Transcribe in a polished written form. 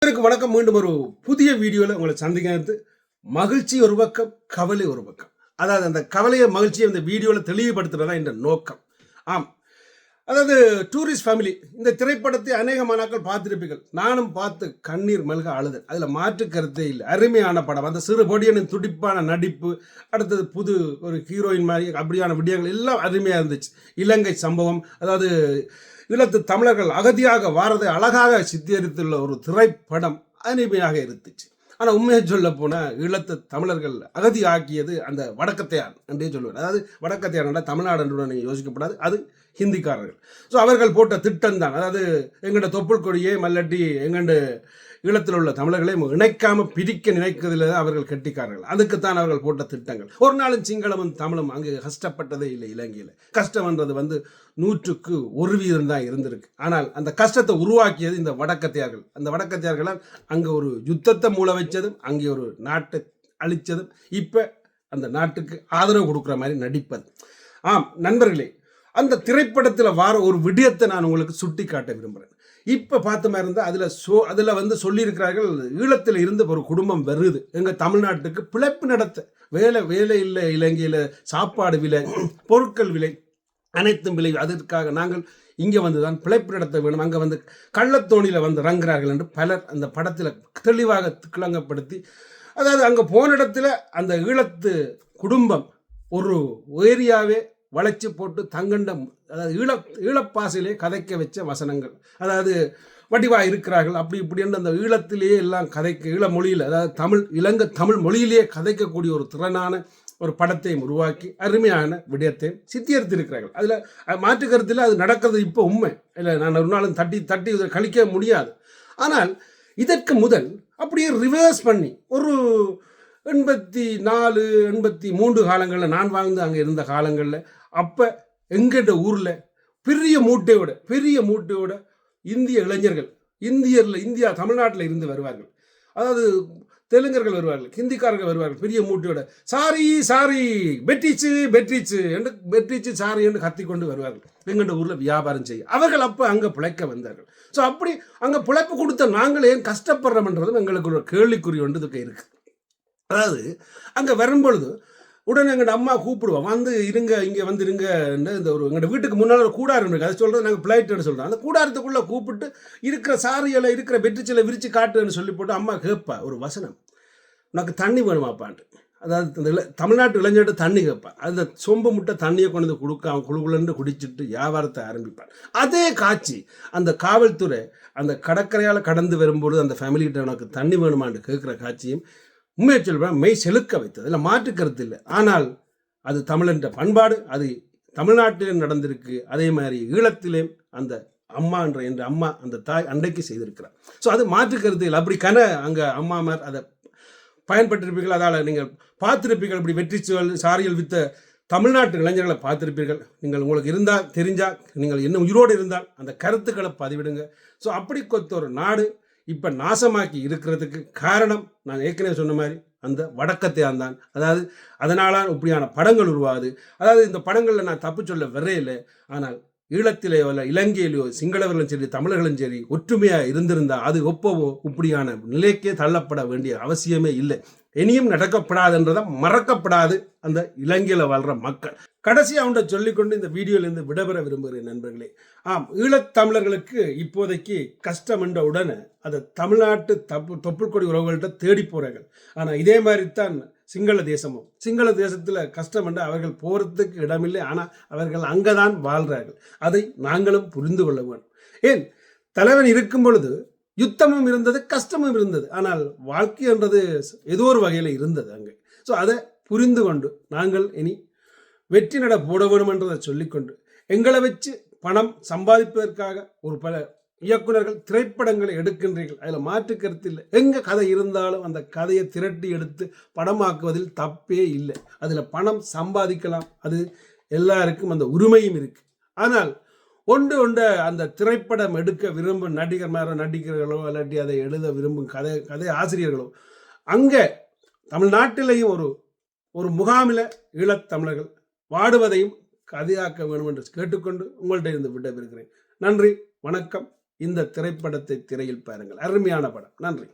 வணக்கம். மீண்டும் ஒரு புதிய வீடியோவில் உங்களை சந்திக்கிறது. மகிழ்ச்சி ஒரு பக்கம், கவலை ஒரு பக்கம். அதாவது அந்த கவலையை மகிழ்ச்சியை இந்த வீடியோவில் தெளிவுபடுத்துறதா என்ற நோக்கம். ஆம், அதாவது டூரிஸ்ட் ஃபேமிலி இந்த திரைப்படத்தை அநேக மாணாக்கள் பார்த்திருப்பீர்கள். நானும் பார்த்து கண்ணீர் மல்க அழுதேன். அதில் மாற்று கருத்தே இல்லை. அருமையான படம். அந்த சிறு பொடியனின் துடிப்பான நடிப்பு, அடுத்தது புது ஒரு ஹீரோயின் மாதிரி அப்படியான விடயங்கள் எல்லாம் அருமையாக இருந்துச்சு. இலங்கை சம்பவம், அதாவது ஈழத்து தமிழர்கள் அகதியாக வாரதை அழகாக சித்தரித்துள்ள ஒரு திரைப்படம் அருமையாக இருந்துச்சு. ஆனால் உண்மையை சொல்ல போனால் ஈழத்து தமிழர்கள் அகதி ஆக்கியது அந்த வடக்கத்தையார் என்றே சொல்லுவார். அதாவது வடக்கத்தையார் தமிழ்நாடு என்று யோசிக்கப்படாது, அது ஹிந்திக்காரர்கள். ஸோ அவர்கள் போட்ட திட்டம் தான். அதாவது எங்கள்ட தொப்புள் கொடியே மல்லட்டி எங்கண்டு ஈழத்தில் உள்ள தமிழர்களை இணைக்காம பிரிக்க நினைக்கிறதுல அவர்கள் கெட்டிக்காரர்கள். அதுக்குத்தான் அவர்கள் போட்ட திட்டங்கள். ஒரு நாளும் சிங்களமும் தமிழும் அங்கு கஷ்டப்பட்டதே இல்லை. இலங்கையில் கஷ்டம்ன்றது 100% தான் இருந்திருக்கு. ஆனால் அந்த கஷ்டத்தை உருவாக்கியது இந்த வடக்கத்தையார்கள். அந்த வடக்கத்தையார்களால் அங்கே ஒரு யுத்தத்தை மூளை வச்சதும், அங்கே ஒரு நாட்டை அழிச்சதும், இப்போ அந்த நாட்டுக்கு ஆதரவு கொடுக்குற மாதிரி நடிப்பது. ஆம் நண்பர்களே, அந்த திரைப்படத்தில் வார ஒரு விடயத்தை நான் உங்களுக்கு சுட்டி காட்ட விரும்புகிறேன். இப்போ பார்த்த மாதிரி இருந்தால் அதில் சொல்லியிருக்கிறார்கள், ஈழத்தில் இருந்து ஒரு குடும்பம் வருது எங்கள் தமிழ்நாட்டுக்கு பிழைப்பு நடத்த. வேலை இல்லை இலங்கையில், சாப்பாடு விலை, பொருட்கள் விலை, அனைத்தும் விலை. அதற்காக நாங்கள் இங்கே வந்து தான் பிழைப்பு நடத்த வேணும், அங்கே வந்து கள்ளத்தோணியில் வந்து இறங்குறார்கள் என்று பலர் அந்த படத்தில் தெளிவாக கிளங்கப்படுத்தி, அதாவது அங்கே போன இடத்துல அந்த ஈழத்து குடும்பம் ஒரு ஏரியாவே வளைச்சி போட்டு தங்கண்டம், அதாவது ஈழப்பாசிலே கதைக்க வச்ச வசனங்கள். அதாவது வடிவாக இருக்கிறார்கள் அப்படி இப்படி என்று அந்த ஈழத்திலேயே எல்லாம் கதைக்க, ஈழ மொழியில், அதாவது இலங்கை தமிழ் மொழியிலேயே கதைக்கக்கூடிய ஒரு திறனான ஒரு படத்தையும் உருவாக்கி அருமையான விடயத்தையும் சித்தரித்திருக்கிறார்கள். அதில் மாற்று கருத்தில் அது நடக்கிறது இப்போ உண்மை இல்லை. நான் ஒரு நாளும் தட்டி கழிக்க முடியாது. ஆனால் இதற்கு முதல் அப்படியே ரிவர்ஸ் பண்ணி ஒரு 84, 83 காலங்களில் நான் வாழ்ந்து அங்கே இருந்த காலங்களில், அப்போ எங்கிட்ட ஊரில் பெரிய மூட்டையோட இந்திய இளைஞர்கள், இந்தியா தமிழ்நாட்டில் இருந்து வருவார்கள். அதாவது தெலுங்கர்கள் வருவார்கள், ஹிந்திக்காரர்கள் வருவார்கள், பெரிய மூட்டையோட சாரி பெற்றிச்சு என்று சாரி என்று கத்திக்கொண்டு வருவார்கள் எங்கிட்ட ஊரில் வியாபாரம் செய்ய. அவர்கள் அப்போ அங்கே பிழைக்க வந்தார்கள். ஸோ அப்படி அங்கே பிழைப்பு கொடுத்த நாங்கள் ஏன் கஷ்டப்படுறோம்ன்றதும் எங்களுக்கு ஒரு கேள்விக்குறி ஒன்று இதுக்கு இருக்குது. அதாவது அங்கே வரும்பொழுது உடனே எங்கள்ட அம்மா கூப்பிடுவோம், வந்து இருங்க, இங்கே வந்து இருங்க. இந்த ஒரு எங்கள்ட வீட்டுக்கு முன்னால் ஒரு கூடாரம் இருக்குது, அதை சொல்கிறது நாங்கள் பிளைட்டுன்னு சொல்கிறோம். அந்த கூடாரத்துக்குள்ளே கூப்பிட்டு இருக்கிற சாரியில் இருக்கிற பெட்ரிச்சில் விரித்து காட்டுன்னு சொல்லி போட்டு அம்மா கேட்பா ஒரு வசனம், உனக்கு தண்ணி வேணுமாப்பான்ட்டு. அதாவது இந்த தமிழ்நாட்டு இளைஞர்கிட்ட தண்ணி கேட்பான். அந்த சொம்பு முட்டை தண்ணியை கொண்டு வந்து கொடுக்க அவன் குழுகுலன்னு குடிச்சிட்டு வியாபாரத்தை ஆரம்பிப்பான். அதே காட்சி அந்த காவல்துறை அந்த கடற்கரையால் கடந்து வரும்போது அந்த ஃபேமிலிகிட்ட உனக்கு தண்ணி வேணுமான்னு கேட்குற காட்சியும் உண்மையை சொல்கிறேன் மெய் செலுக்க வைத்தது. அதில் மாற்று கருத்து இல்லை. ஆனால் அது தமிழன்ற பண்பாடு, அது தமிழ்நாட்டிலும் நடந்திருக்கு. அதே மாதிரி ஈழத்திலே அந்த அம்மா என்ற அம்மா அந்த தாய் அன்றைக்கு செய்திருக்கிறார். ஸோ அது மாற்று கருத்து இல்லை. அப்படி அங்கே அம்மாமார் அதை பயன்பட்டிருப்பீர்கள். அதால் நீங்கள் பார்த்துருப்பீர்கள். இப்படி வெற்றி சாரிகள் வித்த தமிழ்நாட்டு இளைஞர்களை பார்த்துருப்பீர்கள். நீங்கள் உங்களுக்கு இருந்தால் தெரிஞ்சால், நீங்கள் இன்னும் உயிரோடு இருந்தால் அந்த கருத்துக்களை பதிவிடுங்க. ஸோ அப்படி கொத்த ஒரு நாடு இப்போ நாசமாக்கி இருக்கிறதுக்கு காரணம் நான் ஏற்கனவே சொன்ன மாதிரி அந்த வடக்கத்தையான் தான். அதாவது அதனால இப்படியான படங்கள் உருவாகுது. அதாவது இந்த படங்களில் நான் தப்பு சொல்ல வரையில்லை. ஆனால் ஈழத்திலேயோ இல்லை இலங்கையிலேயோ சிங்களவர்களும் சரி தமிழர்களும் சரி ஒற்றுமையாக இருந்திருந்தால் அது ஒப்பவோ இப்படியான நிலைக்கே தள்ளப்பட வேண்டிய அவசியமே இல்லை. இனியும் நடக்கப்படாதுன்றதை மறக்கப்படாது அந்த இலங்கையில் வாழ்கிற மக்கள். கடைசி அவன்கிட்ட சொல்லிக்கொண்டு இந்த வீடியோலேருந்து விடைபெற விரும்புகிறேன் நண்பர்களே. ஆம், ஈழத்தமிழர்களுக்கு இப்போதைக்கு கஷ்டம் என்ற உடனே அதை தமிழ்நாட்டு தொப்புள் கொடி உறவுகள்கிட்ட தேடி போகிறார்கள். ஆனால் இதே மாதிரி தான் சிங்கள தேசத்தில் கஷ்டம் என்று அவர்கள் போகிறதுக்கு இடமில்லை. ஆனால் அவர்கள் அங்கே தான் வாழ்கிறார்கள். அதை நாங்களும் புரிந்து கொள்ள வேண்டும். ஏன், தலைவன் இருக்கும் பொழுது யுத்தமும் இருந்தது, கஷ்டமும் இருந்தது. ஆனால் வாழ்க்கை என்றது ஏதோ ஒரு வகையில் இருந்தது அங்கே. ஸோ அதை புரிந்து கொண்டு நாங்கள் இனி வெற்றி நட போட வேண்டும் என்றதை சொல்லிக்கொண்டு, எங்களை வச்சு பணம் சம்பாதிப்பதற்காக ஒரு பல இயக்குநர்கள் திரைப்படங்களை எடுக்கின்றீர்கள், அதில் மாற்று கருத்து இல்லை. எங்கே கதை இருந்தாலும் அந்த கதையை திரட்டி எடுத்து படமாக்குவதில் தப்பே இல்லை. அதில் பணம் சம்பாதிக்கலாம், அது எல்லாருக்கும் அந்த உரிமையும் இருக்குது. ஆனால் ஒன்று அந்த திரைப்படம் எடுக்க விரும்பும் நடிகர்களோ இல்லாட்டி அதை எழுத விரும்பும் கதை ஆசிரியர்களோ அங்கே தமிழ்நாட்டிலேயும் ஒரு முகாமில் ஈழத்தமிழர்கள் வாடுவதையும் கதையாக்க வேண்டும் என்று கேட்டுக்கொண்டு உங்கள்கிட்ட இருந்து விடைபெறுகிறேன். நன்றி, வணக்கம். இந்த திரைப்படத்தை திரையில் பாருங்கள். அருமையான படம். நன்றி.